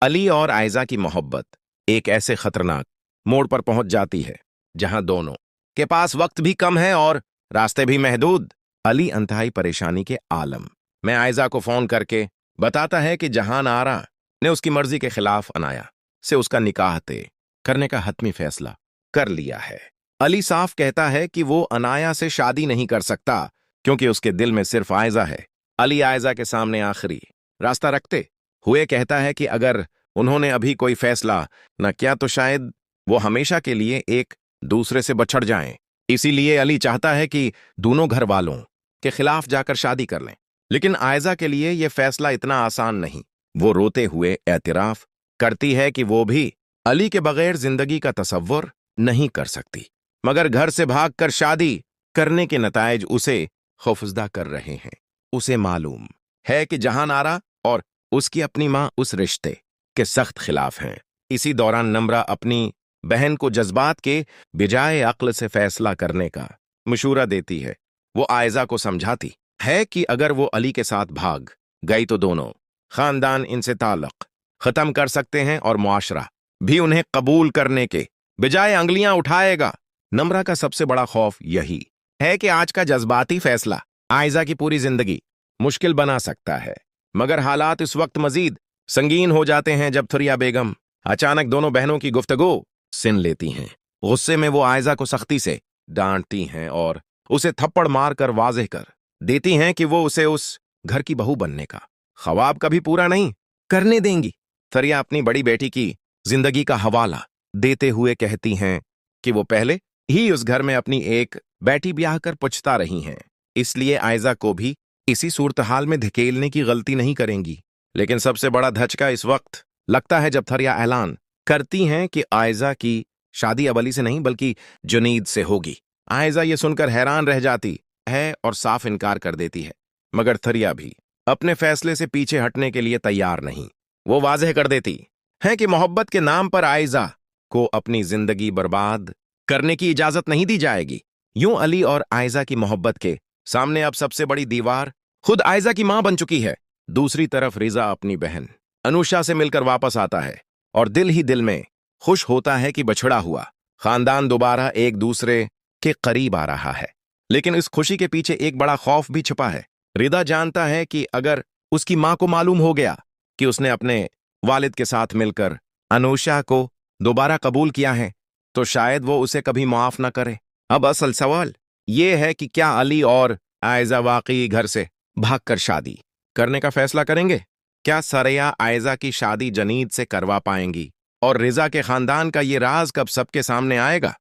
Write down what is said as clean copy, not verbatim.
अली और आयजा की मोहब्बत एक ऐसे खतरनाक मोड़ पर पहुंच जाती है जहां दोनों के पास वक्त भी कम है और रास्ते भी महदूद। अली अंतहाई परेशानी के आलम में आयजा को फोन करके बताता है कि जहान आरा ने उसकी मर्जी के खिलाफ अनाया से उसका निकाह तय करने का हतमी फैसला कर लिया है। अली साफ कहता है कि वो अनाया से शादी नहीं कर सकता क्योंकि उसके दिल में सिर्फ आयजा है। अली आयजा के सामने आखिरी रास्ता रखते हुए कहता है कि अगर उन्होंने अभी कोई फैसला न किया तो शायद वो हमेशा के लिए एक दूसरे से बछड़ जाएं। इसीलिए अली चाहता है कि दोनों घर वालों के खिलाफ जाकर शादी कर लें, लेकिन आयजा के लिए यह फैसला इतना आसान नहीं। वो रोते हुए एतराफ करती है कि वो भी अली के बगैर जिंदगी का तसव्वुर नहीं कर सकती, मगर घर से भागकर शादी करने के नतायज उसे खौफजदा कर रहे हैं। उसे मालूम है कि जहान आरा और उसकी अपनी मां उस रिश्ते के सख्त खिलाफ हैं। इसी दौरान नम्रा अपनी बहन को जज्बात के बिजाय अक्ल से फैसला करने का मशूरा देती है। वो आयजा को समझाती है कि अगर वो अली के साथ भाग गई तो दोनों खानदान इनसे ताल्लुक खत्म कर सकते हैं और मुआशरा भी उन्हें कबूल करने के बिजाय अंगलियां उठाएगा। नम्रा का सबसे बड़ा खौफ यही है कि आज का जज्बाती फैसला आयजा की पूरी जिंदगी मुश्किल बना सकता है, मगर हालात इस वक्त मजीद संगीन हो जाते हैं जब थुरिया बेगम अचानक दोनों बहनों की गुफ्तगू सुन लेती हैं। गुस्से में वो आयजा को सख्ती से डांटती हैं और उसे थप्पड़ मारकर वाज़ेह कर देती हैं कि वो उसे उस घर की बहू बनने का ख्वाब कभी पूरा नहीं करने देंगी। थरिया अपनी बड़ी बेटी की जिंदगी का हवाला देते हुए कहती हैं कि वो पहले ही उस घर में अपनी एक बेटी ब्याह कर पुछता रही हैं, इसलिए आयजा को भी इसी सूरत हाल में धकेलने की गलती नहीं करेंगी। लेकिन सबसे बड़ा धचका इस वक्त लगता है जब थरिया ऐलान करती हैं कि आयजा की शादी अब अली से नहीं बल्कि जुनीद से होगी। आयजा ये सुनकर हैरान रह जाती है और साफ इनकार कर देती है, मगर थरिया भी अपने फैसले से पीछे हटने के लिए तैयार नहीं। वो वाज़ेह कर देती है कि मोहब्बत के नाम पर आयजा को अपनी जिंदगी बर्बाद करने की इजाजत नहीं दी जाएगी। यूं अली और आयजा की मोहब्बत के सामने अब सबसे बड़ी दीवार खुद आयजा की मां बन चुकी है। दूसरी तरफ रिजा अपनी बहन अनुषा से मिलकर वापस आता है और दिल ही दिल में खुश होता है कि बछड़ा हुआ खानदान दोबारा एक दूसरे के करीब आ रहा है। लेकिन इस खुशी के पीछे एक बड़ा खौफ भी छिपा है। रिदा जानता है कि अगर उसकी मां को मालूम हो गया कि उसने अपने वालिद के साथ मिलकर अनुषा को दोबारा कबूल किया है तो शायद वो उसे कभी माफ ना करे। अब असल सवाल ये है कि क्या अली और आयजा वाकई घर से भागकर शादी करने का फैसला करेंगे? क्या सरया आयजा की शादी जनीद से करवा पाएंगी? और रिजा के खानदान का ये राज कब सबके सामने आएगा?